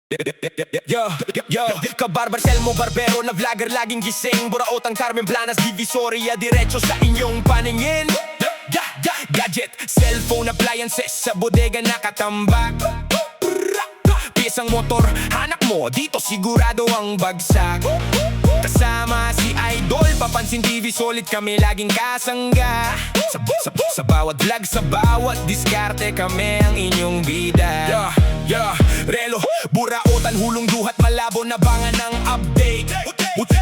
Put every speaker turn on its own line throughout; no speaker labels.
Yo, yo, kabarbar Selmo Barbero na vlogger laging gising Buraotang Carmen Planas Divisoria diretso sa inyong paningin Gadget, cellphone, appliances sa bodega nakatambak Piyesang motor, hanak mo dito sigurado ang bagsak Kasama si Idol, papansin TV solid kami laging kasangga sa bawat vlog, sa bawat diskarte kami ang inyong bida Relo, buraotan, hulong duhat, malabo na bangan ng update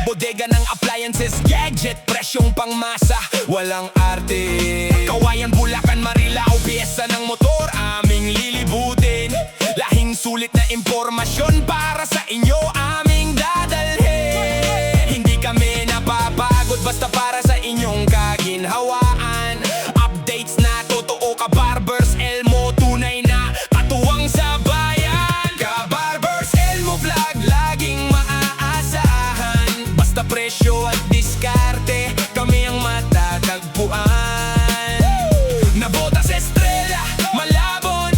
Bodega ng appliances, gadget, presyong pangmasa, walang arte Kawayan, Bulacan, Marilao, piyesa ng motor, aming lilibutin Lahing sulit na impormasyon para sa inyo aming dadalhin Hindi kami napapagod basta para sa inyong kaginhawaan Updates na totoo, kabarbers Elmo, tunay na katuwang sa bayan Kabarbers Elmo vlog, laging maaasahan Basta presyo at diskarte, kami ang matatagpuan Nabotas Estrella, Malabon,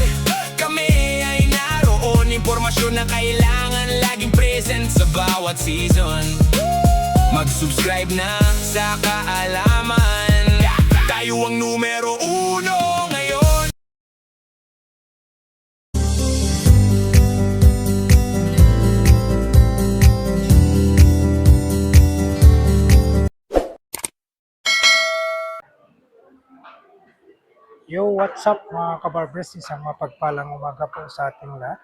kami ay naroon Impormasyon na kailangan, laging present sa bawat season Mag-subscribe na sa kaalaman Tayo ang numero uno ngayon
Yo, what's up mga kabarbers? Isang mapagpalang umaga po sa ating lahat.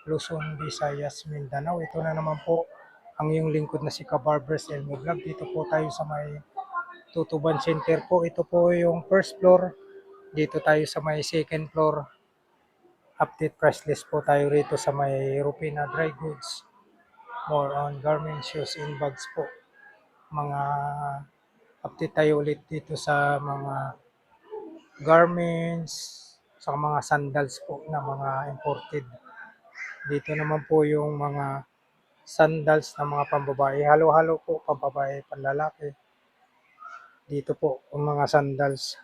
Luzon, Visayas, Mindanao. Ito na naman po ang iyong lingkod na si Kabarbers Elmo Vlog. Dito po tayo sa may Tutuban Center po. Ito po yung first floor. Dito tayo sa may second floor. Update price list po tayo rito sa may Rupina Dry Goods. More on garments, shoes, and bags po. Mga update tayo ulit dito sa mga garments, sa mga sandals po na mga imported. Dito naman po yung mga sandals na mga pambabae. Halo-halo po, pambabae, panlalaki. Dito po ang mga sandals.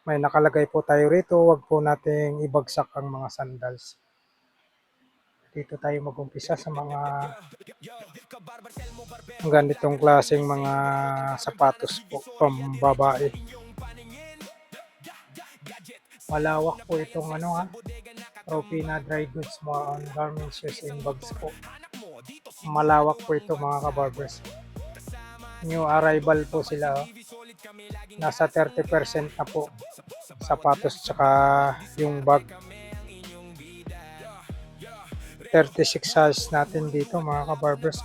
May nakalagay po tayo rito, wag po nating ibagsak ang mga sandals. Dito tayo mag-umpisa sa mga ganitong klaseng mga sapatos po, pambabae. Malawak po itong Rupina Dry Goods, more on garments, shoes, and bags po. Malawak po ito mga kabarbers. New arrival po sila. Nasa 30% na po. Sapatos tsaka yung bag. 36 size natin dito mga kabarbers.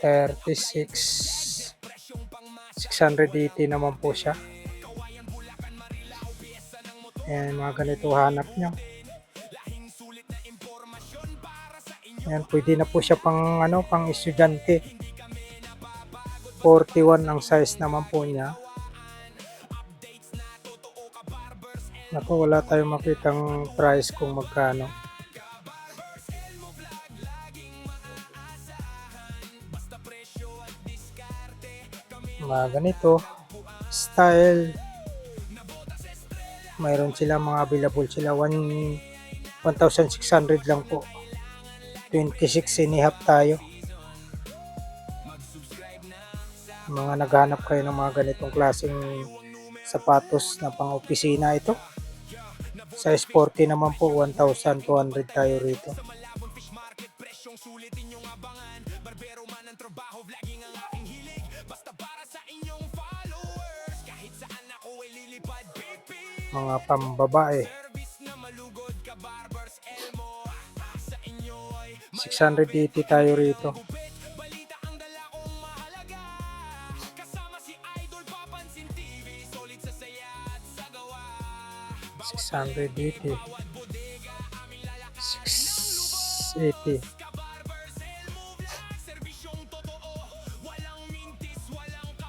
36. 680 naman po siya. Ayan, mga ganito hanap nyo. Ayan, pwede na po siya pang pang estudyante. 41 ang size naman po niya. Naku, wala tayong makitang price kung magkano. Mga ganito style, mayroon sila mga available sila 1,600 lang po. 26 inihap tayo. Mga naghanap kayo ng mga ganitong klaseng sapatos na pang opisina, ito size 40 naman po, 1,200 tayo rito. Mga pambabae 680 tayo rito. $680.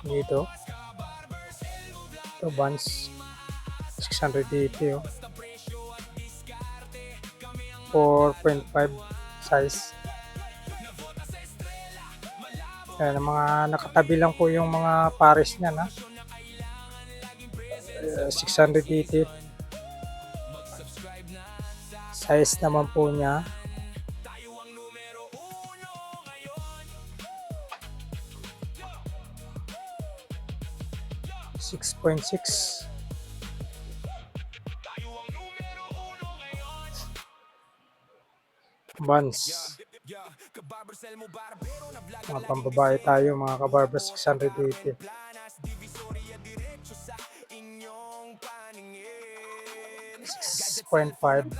Dito ito Vans 680 oh. 4.5 size. Ayan, mga nakatabi lang po yung mga pares niya na 680 Size naman po niya, 6.6. Buns. Mga pambabae tayo mga kabarbers, 680. $6.5.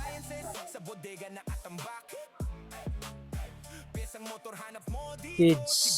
Kids.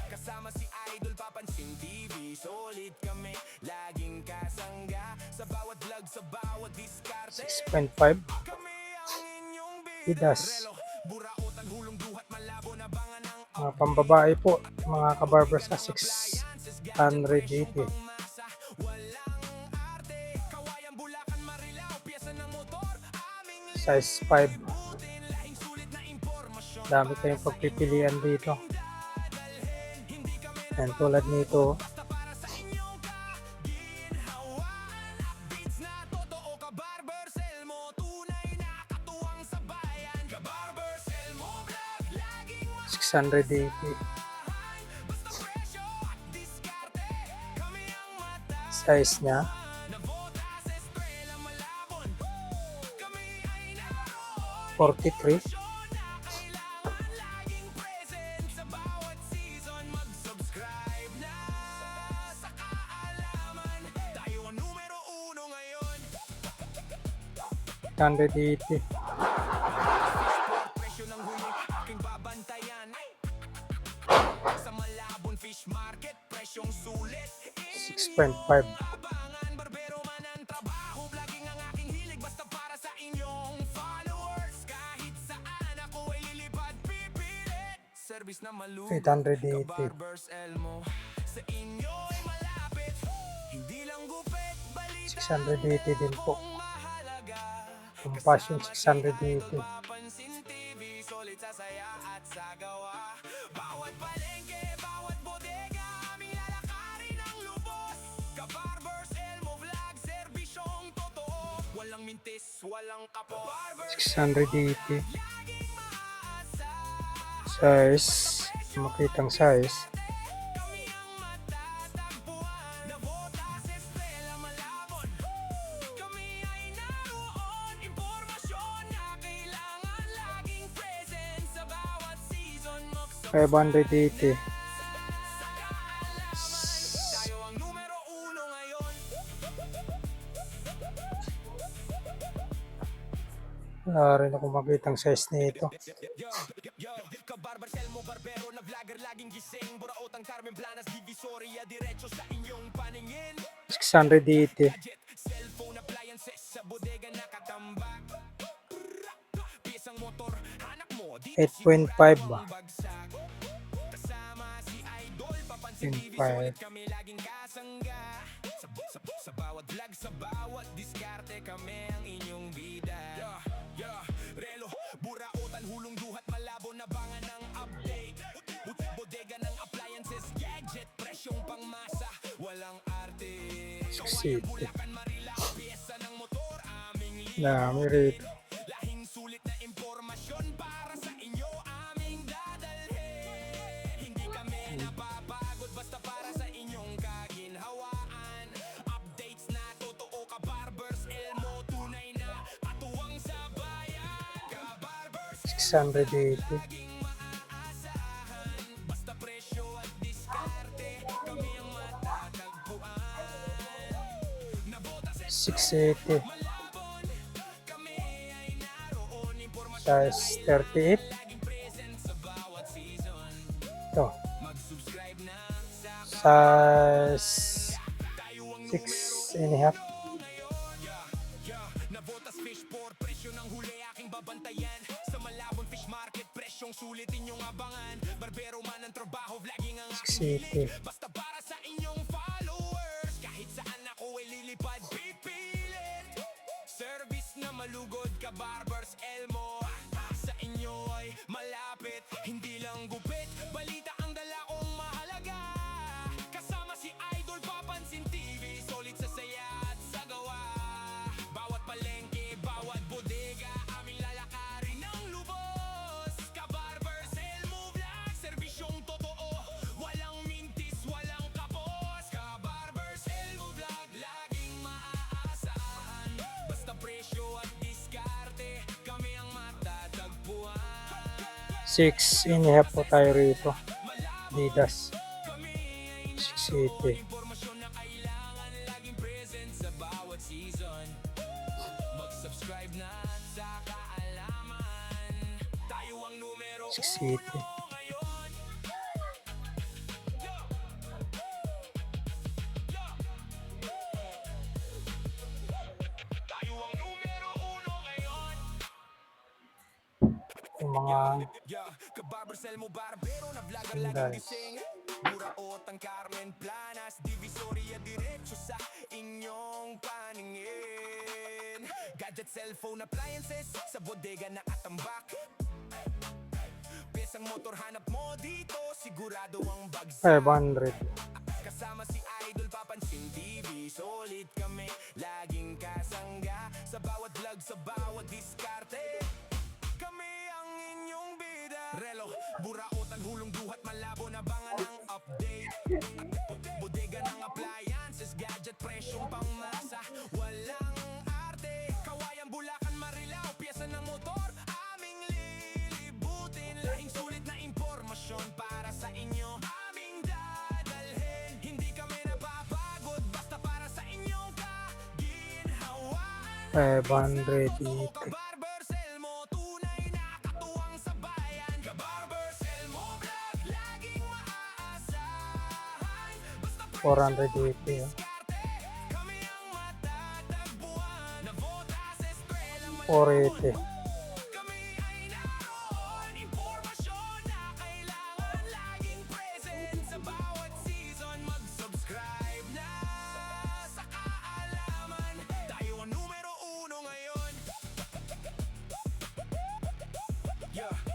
Kasama si Idol, papansin TV, solid kami, laging kasangga sa bawat vlog, sa bawat diskarte.
6.5.
Kami ang inyong
Pidas.
burautan, hulong duhat, malabo na bangan ng
Mga pambabae po, mga kabarbers, 680.
masa. Walang arte, kawayan, Bulacan, Marilao, piyesa ng motor, aming
Size 5.
liputin, lahing sulit na impormasyon.
Dami kayong pagpipilian dito. Yan, tulad nito.
Basta para sa inyong kaginhawa, beats na totoo, Kabarbers Elmo, tunay na katuwang sa bayan. Kabarbers Elmo Vlog, laging
680.
basta presyo at diskarte. Kami ang mata
Size niya,
na bota sa eskwela malabon. Kami ay naroon,
43.
na kailangan laging present sa bawat season. Mag-subscribe na sa kaalaman, tayo ang numero 1 ngayon.
180.
Presyo ng huli, aking babantayan. Sa Malabon Fish Market, presyong sulit.
6.5.
Abangan, barbero man ang trabaho, vlogging ang aking hilig, basta para sa inyong followers. Kahit saan ako ay lilipad, pipilit. Service na malugod,
880.
Kabarbers Elmo, sa inyo'y malapit. Hindi lang gupit, balita
680 din po.
mahalaga.
Compassion 680.
Papansin TV, solid sa saya at sa gawa. Bawat palengke, bawat bodega, aming lalakarin ang lubos. Kabarbers Elmo Vlog, serbisyong totoo. Walang mintis, walang kapo. Kabarbers
680.
laging maasa.
Size, makitang size.
Kami ang matatagpuan, nabota sa eskwela malabon. Kami ay naroon, impormasyon na kailangan laging present sa bawat season.
580.
Tayo ang numero 1 ngayon.
Wala rin ako makitang size nito.
Yo, Kabarbers Elmo Barbero na vlogger, laging gising. Buraotang Carmen Planas, Divisoria, diretso sa inyong paningin.
680.
Gadget, cellphone, appliances, sa bodega nakatambak. Piyesang motor, hanap mo, dito
8.5 ba?
bagsak. Kasama si Idol, papansin TV,
8.5.
sulit kami laging kasangga. Sa bawat vlog, sa bawat diskarte, kami ang inyong bida. Relo, burautan, hulong duhat, malabo na bangan ng update. Bodega ng appliances, gadget, presyong pangmasa, walang arte. Kawayan,
680.
Bulacan, Marilao, piyesa ng motor, aming
Dami rito.
lahing sulit na impormasyon para sa inyo, aming dadalhin. Hindi kami napapagod, basta para sa inyong kaginhawaan. Updates na totoo, Kabarbers Elmo, tunay na katuwang sa bayan. Kabarbers
680.
laging maaasahan, basta presyo at diskarte. Kami ang matatagpuan, nabota sa
680.
malabon. Kami ay naroon, impormasyon
Size 38.
laging present sa bawat season.
Ito.
Mag-subscribe na sa
Size
tayo ang
6.5.
Nabotas Fish Port, presyo ng huli aking babantayan. Sa Malabon Fish Market, presyong sulit inyong abangan. Barbero man ang trabaho, vlogging ang aking
680.
hilig, basta para sa inyong followers. Kahit saan ako ay lilipad, pipilit. Service na malugod, Kabarbers Elmo, sa inyo ay malapit. Hindi lang gupit, balita ang dala kong mahalaga. Kasama si Idol, papansin TV, solid sa saya at sa gawa. Bawat palengke,
6.5 po tayo rito. Adidas. 680.
Mag-subscribe na sa kaalaman. Tayo ang numero
680.
Tayo ang numero uno ngayon.
Yung mga
Kabarbersel mo barbero na vlogger laging
sandals.
gising. Buraot ang Carmen Planas, Divisoria diretso sa inyong paningin. Gadget, cellphone, appliances sa bodega nakatambak. Pesang motor hanap mo dito, sigurado ang bagsak.
500.
Kasama si Idol, papansin TV, solid kami, laging kasangga. Sa bawat vlog, sa bawat diskarte, kami ang inyong bida. Relo, buraotan, hulong duhat, malabo na bangan ang update. Bodega ng appliances, gadget, presyong pangmasa, walang arte. Kawayan, Bulacan, Marilao, piyesa ng motor, aming lilibutin. Lahing sulit na impormasyon para sa inyo, aming dadalhin. Hindi kami napapagod, basta para sa inyong kaginhawaan.
580.
Kabarbersel mo, tunay na katuwang sa bayan. Kabarbersel mo, vlog, laging maaasahan. Basta
480.
kami ang matatagpuan. Nabota sa eskwela,
480.
kami ay naroon. Impormasyon na kailangan laging present sa bawat season. Mag-subscribe na sa kaalaman. Tayo ang numero uno ngayon.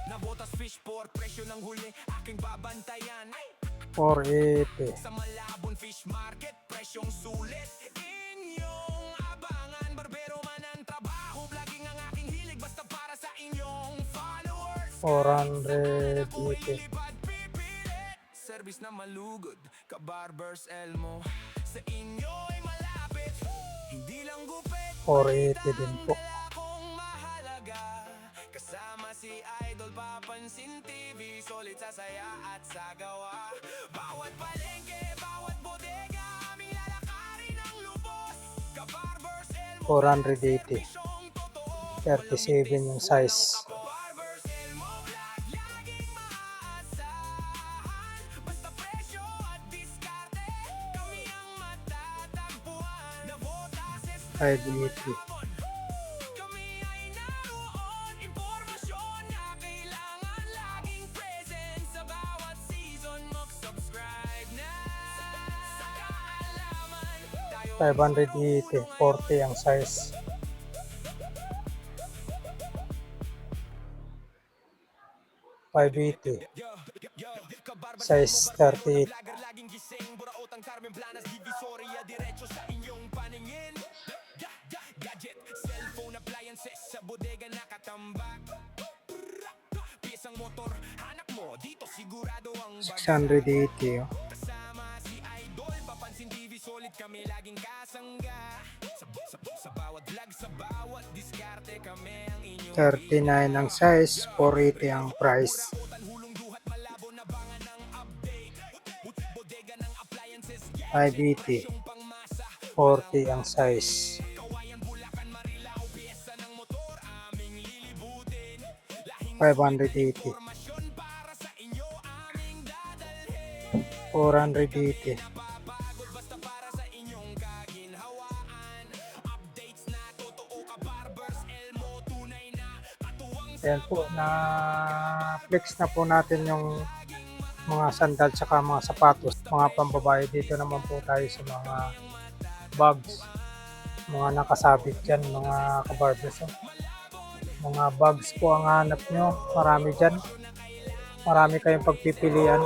Nabotas fish port, presyo ng huli, aking babantayan.
480.
Sa Malabon Fish Market, presyong sulit, inyong abangan. Barbero man ang trabaho, vlogging ang aking hilig, basta para sa inyong followers.
480.
Lipad pipilit, service na malugod, Kabarbers Elmo. Sa inyo'y malapit, hindi lang gupit,
480 din po.
akong mahalaga. Kasama si Idol, papansin TV, solid sa saya at sa gawa. Bawat palengke, bawat bodega, aming lalakarin ang lubos. Kabarbers Elmo,
480.
presyong totoo.
37 yung size.
Kabarbers Elmo, vlog, laging maaasahan. Basta presyo at diskarte, kami ang matatagpuan. Nabota sa
580.
kami ay naroon. Impormasyon na kailangan laging present sa bawat season. Mag-subscribe na sa kaalaman. Tayo
580. 40 ang size. 580. Size 38.
vlogger laging gising. Buraot ang Carmen Planas, Divisoria diretso sa inyong paningin. Gadget, cellphone, appliances sa bodega nakatambak. Piyesang motor, hanap mo dito, sigurado ang bagsak.
680.
Kasama si Idol, papansin TV, solid kami laging kasangga. Sa bawat vlog, sa bawat diskarte, kami ang inyong
39 ang size. 480 ang price.
Buraotan, hulong duhat, malabo na bangan ang update. Bodega ng appliances,
580.
pangmasa,
40 ang size.
Kawayan, Bulacan, Marilao, piyesa ng motor, aming lilibutin. Lahing
580.
impormasyon para sa inyo, aming dadalhin.
480.
Napapagod, basta para sa inyong kaginhawaan. Updates na totoo, Kabarbers Elmo, tunay na katuwang sa
Ayan po, na flex na po natin yung mga sandal tsaka mga sapatos, mga pambabae. Dito naman po tayo sa mga bags, mga nakasabit dyan, mga kabarbers. Mga bags po ang hanap nyo, marami dyan. Marami kayong pagpipilian.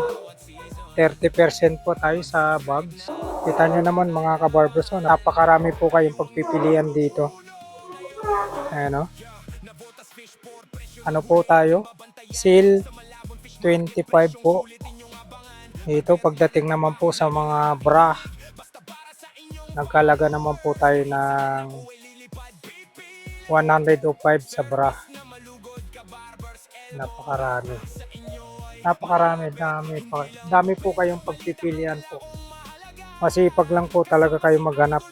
30% po tayo sa bags. Kita nyo naman mga kabarbers, napakarami po kayong pagpipilian dito. Ayan o. Ano po tayo? Sale 25 po. Ito pagdating naman po sa mga bra, nagkalaga naman po tayo ng 105 sa bra. Napakarami. Napakarami, dami po kayong pagpipilian po. Masipag lang po talaga kayo maghanap.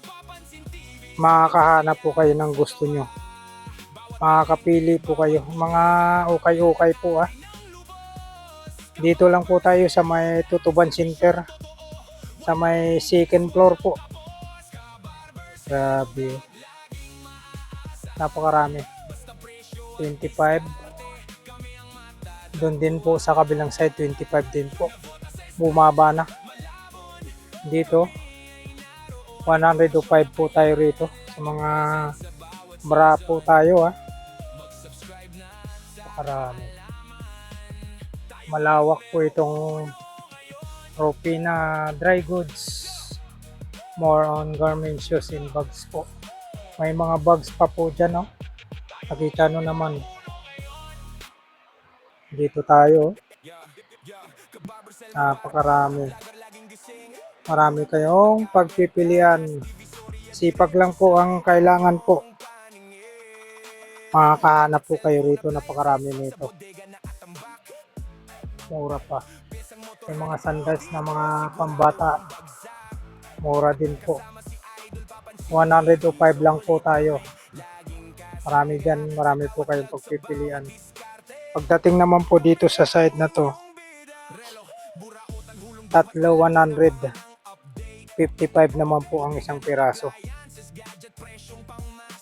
Makakahanap po kayo ng gusto nyo. Makakapili po kayo. Mga ukay-ukay po ah. Dito lang po tayo sa may Tutuban Center. Sa may second floor po. Grabe. Napakarami. 25. Doon din po sa kabilang side, 25 din po. Bumaba na. Dito, 105 po tayo rito. Sa mga bra po tayo ah. Napakarami. Malawak po itong Ropina Dry Goods. More on garment shoes and bags po. May mga bags pa po dyan, no? Nakita nyo naman. Dito tayo. Napakarami. Marami kayong pagpipilian. Sipag lang po ang kailangan po. Makakahanap po kayo rito. Napakarami nito. Mura pa. May mga sandals na mga pambata. Mura din po. 105 lang po tayo. Marami dyan. Marami po kayong pagpipilian. Pagdating naman po dito sa side na to, tatlo 100. 55 naman po ang isang piraso.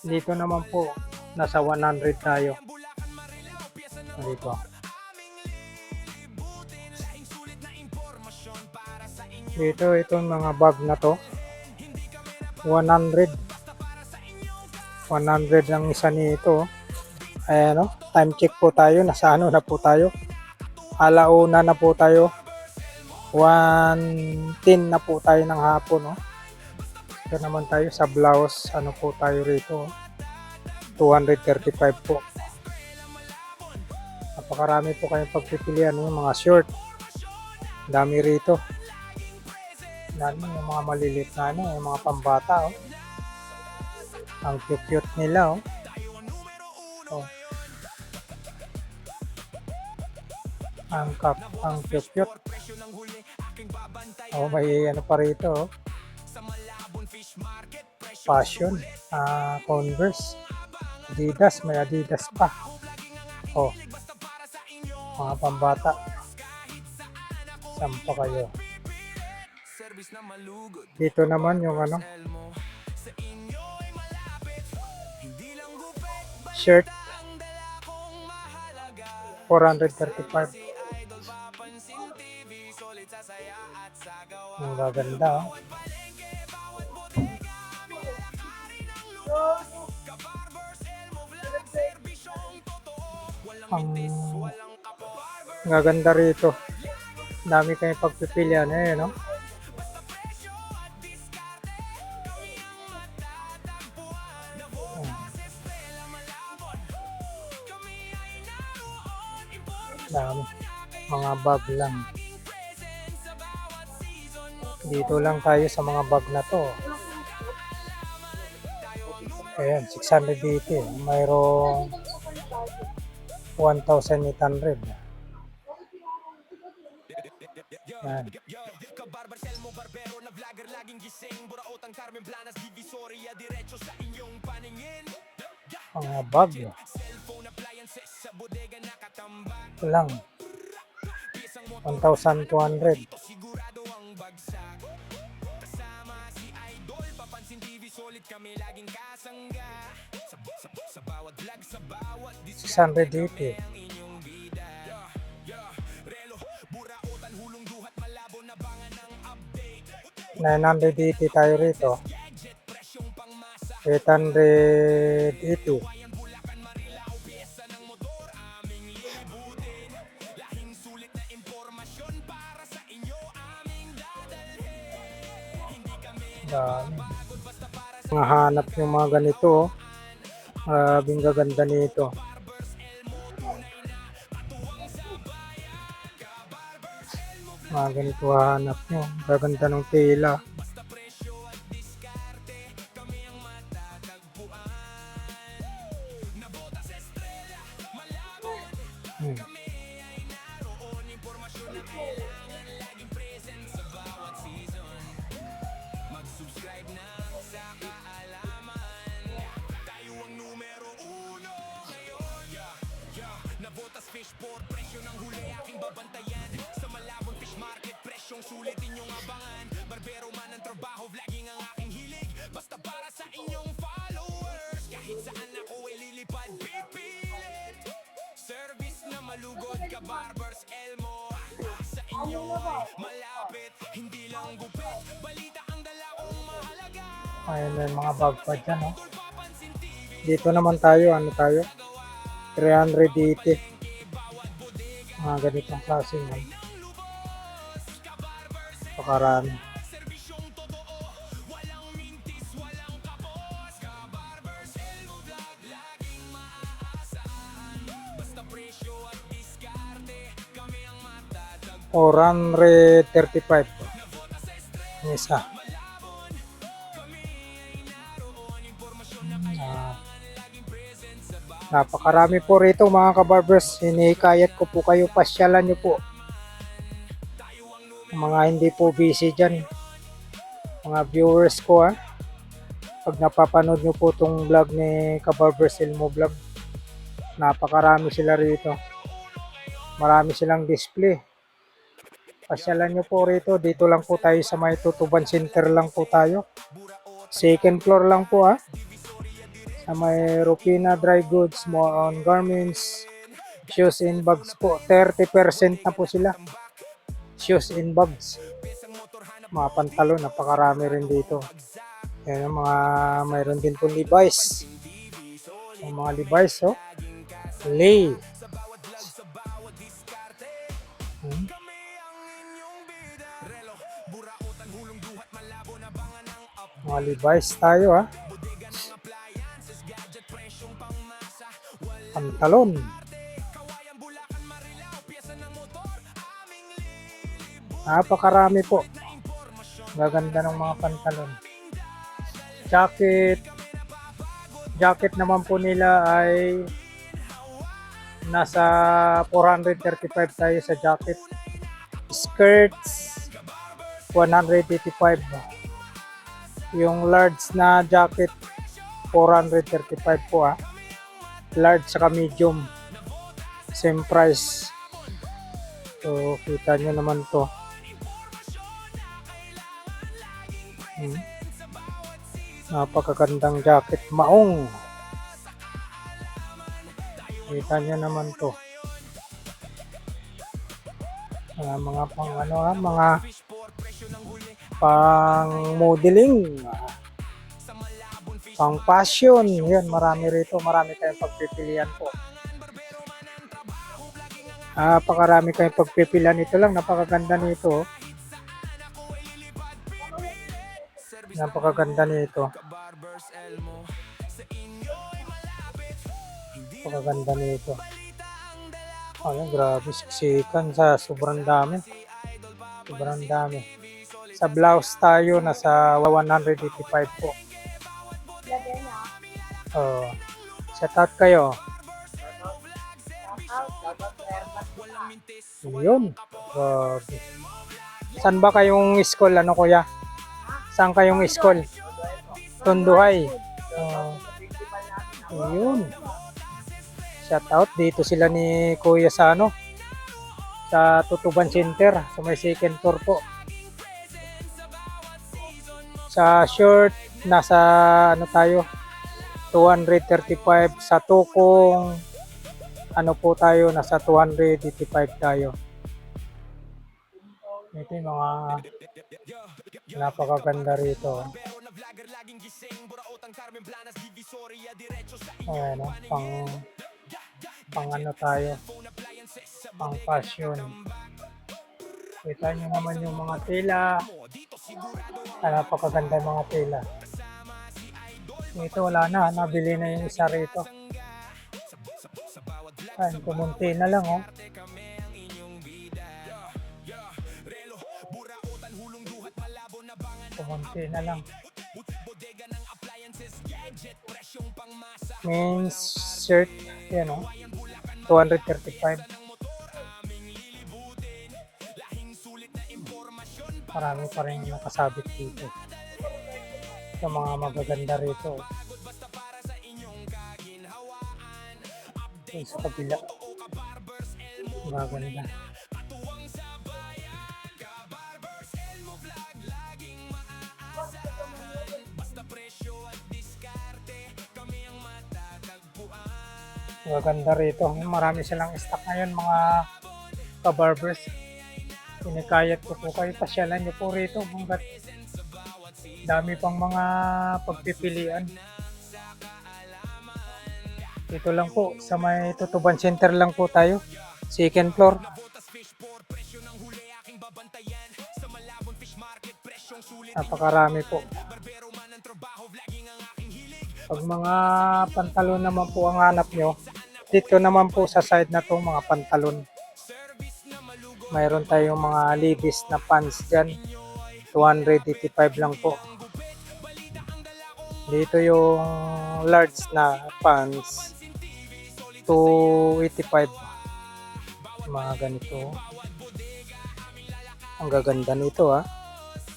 Dito naman po, nasa 100 tayo. Dito. Dito, itong mga bag na to, 100. 100 ang isa nito. Ayan o, time check po tayo. Nasa ano na po tayo? Alauna na po tayo. 1:10 na po tayo ng hapon. No? Ito naman tayo sa blouse. Ano po tayo rito? 235 po. Napakarami po kayong pagpipilian. Yung mga short. Dami rito. Dami yung mga maliliit na ano. Yung mga pambata. Oh. Ang cute nila. Oh. Oh. Ang cute. Oh, may ano pa rito. Oh. Fashion. Converse. Adidas. May Adidas pa. Oh. Mga pambata. Saan pa kayo? Dito naman yung ano. Shirt. 435. Ang gaganda. Ang gaganda rito. Dami kayong pagpipilian eh, no? Dami. Mga bag lang. Dito lang tayo sa mga bag na to. Ayan, 680. Mayroong 1,800. Ayan. Mga bag. Ito lang. 1,200. $680. 980 tayo rito. 880. Mga hanap yung mga ganito. Grabing gaganda nito. Mga ganito hanap nyo. Gaganda ng tela.
fish port, presyo ng huli aking babantayan. Sa malabong fish market, presyong sulit inyong abangan. Barbero man ang trabaho, vlogging ang aking hilig. Basta para sa inyong followers, kahit saan ako ililipad, pipilit. Service na malugod ka, Barbers Elmo. Sa inyo ay malapit, hindi lang gupit. Balita ang dala kong mahalaga.
Ayun na yung mga bag pa dyan, oh. Dito naman tayo, ano tayo? 380. Mga ganitong klaseng, oh. Pakarami.
Serbisyong totoo, walang mintis, walang kapos. Ka-Barbers Elmo Vlog, laging maaasahan. Basta presyo at diskarte, kami ang matatag.
435. Yung isa. Napakarami po rito mga kabarbers. Hinihikayat ko po kayo, pasyalan nyo po. Mga hindi po busy dyan, mga viewers ko pag napapanood nyo po itong vlog ni Kabarbers Elmo Vlog, napakarami sila rito. Marami silang display. Pasyalan nyo po rito. Dito lang po tayo sa may Tutuban Center lang po tayo. Second floor lang po sa may Rupina Dry Goods, more on garments, shoes and bags po. 30% na po sila. Shoes and bags. Mga pantalon, napakarami rin dito. Yan ang mga, mayroon din po Levi's. Yung mga Levi's, Lay. Mga Levi's tayo, pantalon. Napakarami po. Gaganda ng mga pantalon. Jacket naman po nila ay nasa 435 tayo sa jacket. Skirts 185. Yung large na jacket 435 po Large saka medium. Same price. So kita nyo naman to. Napakagandang jacket, maong. Kita nyo naman to. Mga pang mga pang modeling, pang fashion. Yan, marami rito, marami kayong pagpipilian po. Napakarami kayong pagpipilian. Ito lang, napakaganda nito. Napakaganda nito. Napakaganda nito. Ayun, grabe, siksikan sa sobrang dami. Sobrang dami. Sa blouse tayo, nasa 185 po. Shout out kayo. Yun. Grabe. Saan ba kayong school? Ano kuya? Saan kayong school? Tonduhay. Yun. Shout out. Dito sila ni Kuya sa sa Tutuban Center. Sa may second floor po. Sa short, nasa tayo? 235. Sa tukong, po tayo? Nasa 285 tayo. Ito yung mga napakaganda rito. Ayan, pang tayo, pang fashion. Kita nyo naman yung mga tela. Napakaganda yung mga tela. Ito wala na, nabili na yung isa rito. Ayan, kumunti na lang kumunti na lang. Men's shirt, yan 235. Marami pa rin nakasabit dito. Sa mga magaganda rito. Sa kabila. Maganda.
Patuwang sa bayan, Ka-Barbers Elmo Vlog, laging maaasahan. Basta presyo at diskarte, kami ang matatagpuan.
Maganda rito. Marami silang stock ngayon mga ka-barbers. Kinikayat ko po kayo. Pasyalan niyo po rito. Hanggat dami pang mga pagpipilian. Dito lang po sa may Tutuban Center lang po tayo. Second floor.
Botas fish for presyo ng huli aking babantayan. Sa Malabon Fish Market, presyong sulit.
Napakarami po.
Barbero man ang trabaho, vlogging ang aking hilig.
Pag mga pantalon naman po ang hanap nyo, dito naman po sa side na to mga pantalon.
Service na malugo,
Mayroon tayong mga levi's na pants dyan. 285 lang po.
balita ang dala kong
Dito yung large na pants. 285. Mga ganito. Ang gaganda nito ah.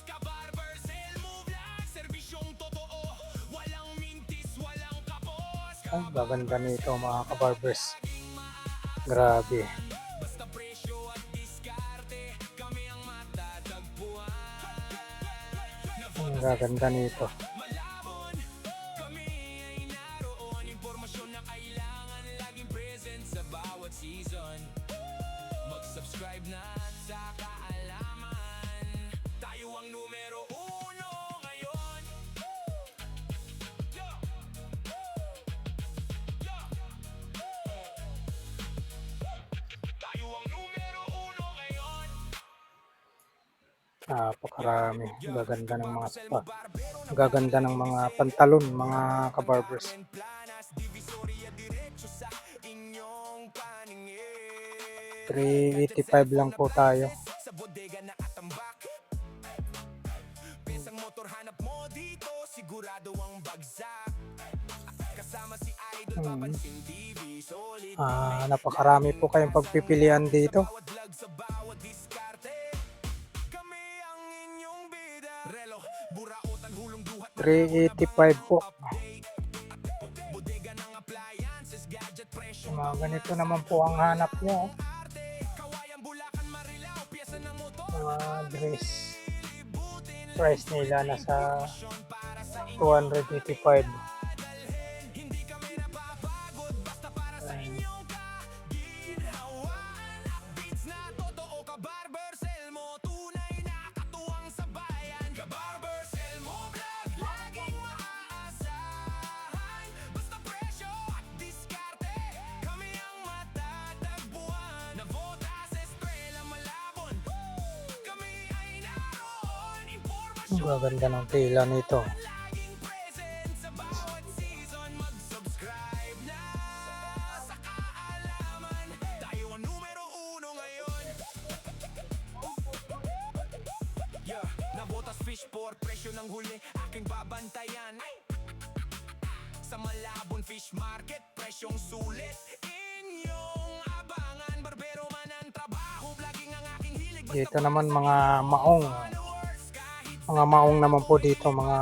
Ka-Barbers Elmo Vlog, serbisyong totoo, walang mintis, walang kapos.
Ay, gaganda nito mga kabarbers. Grabe.
Basta presyo at diskarte, kami ang matatagpuan.
Ang gaganda nito.
Malabon, kami ay naroon. Impormasyon na kailangan, laging present sa bawat season. Mag-subscribe na sa kaalaman, tayo ang numero uno ngayon. Yo! Yo! Tayo ang numero uno ngayon.
Napakarami. Gaganda ng mga spa. Gaganda ng mga pantalon, mga kabarbers.
Planas, Divisoria, diretso sa inyong paningin.
385 lang po tayo.
Sa bodega nakatambak, pesang motor hanap mo dito, sigurado ang bagsak. Kasama si Idol, papansin TV, solid.
Napakarami po kayong pagpipilian dito.
Bawat vlog sa bawat diskarte, kami ang inyong bida. Relo, burautan, hulong duhat,
385 po.
bodega ng appliances, gadget, presyo.
Mga ganito naman po ang hanap nyo.
Kawayan, Bulacan, Marilao, pyesa ng motor.
Mga dress. Price nila nasa 285.
Hindi kami napapagod, basta para sa inyong kaginhawan. Beats na totoo, Ka-Barbers Elmo, tunay na katuwang sa bayan. Ka-Barbers Elmo Vlog, laging maaasahan. Basta presyo at diskarte, kami ang matatagpuan. Navota sa Estrella, Malabon, kami ay naroon.
Ang gaganda ng tela nito.
Laging present sa bawat season. Mag-subscribe na sa kaalaman, tayo ang numero uno ngayon. Yeah, nabotas fish for presyo ng huli aking babantayan. Sa Malabon Fish Market, presyong sulit inyong abangan. Barbero man ang trabaho, vlogging ang aking hilig.
Dito naman mga maong.
Followers, kahit
Mga maong naman po dito, mga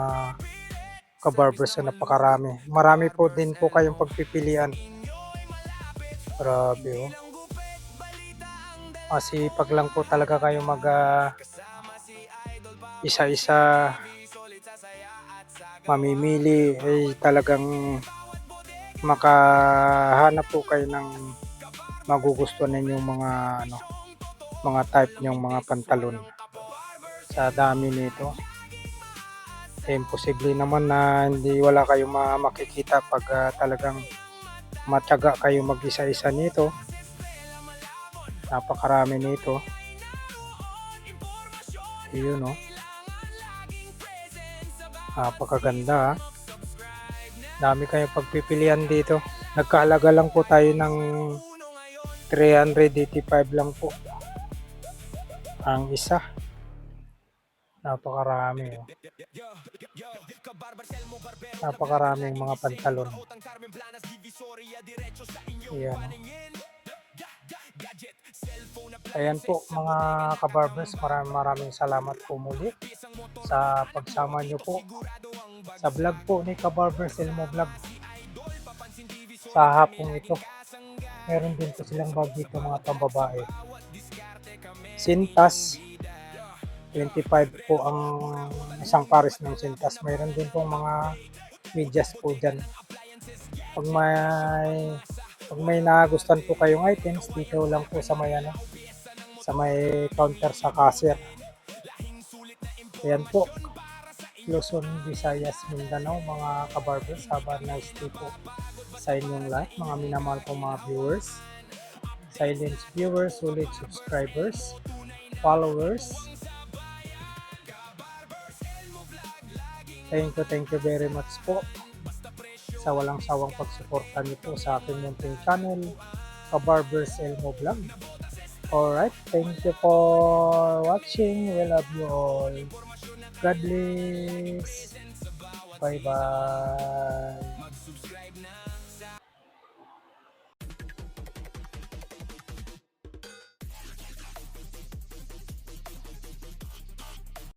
kabarbers na napakarami. Marami po din po kayong pagpipilian. Grabe oh.
ang gupit, balita ang dala.
Masipag lang po talaga kayo mag
Kasama si Idol,
isa-isa
solid sa saya at sa
mamimili ay talagang makahanap po kayo ng magugustuhan ninyong mga mga type nyong mga pantalon. Sa dami nito. Imposible naman na hindi wala kayong makikita pag talagang matyaga kayo mag-isa-isa nito. Napakarami nito. Yun oh. Napakaganda ah. Dami kayong pagpipilian dito. Nagkahalaga lang po tayo ng 385 lang po ang isa. Napakarami oh. Napakaraming mga pantalon. Ayan. Ayan po mga kabarbers, maraming salamat po muli sa pagsama nyo po sa vlog po ni Kabarbers Elmo Vlog sa hapong ito. Meron din po silang bag dito mga pambabae. Sintas, 25 po ang isang pares ng sintas. Mayroon din pong mga medyas po dyan. Pag may nagustuhan po kayong items, dito lang po sa may sa may counter sa cashier. Ayan po. Luzon, Visayas, Mindanao, mga kabarbers, have a nice day po sa inyong lahat, mga minamahal po mga viewers, silent viewers, solid subscribers, followers. Thank you very much po sa walang sawang pagsuporta niyo po sa aking munting channel, Kabarbers Elmo Vlog. Alright, thank you for watching. We love you all. God bless. Bye-bye.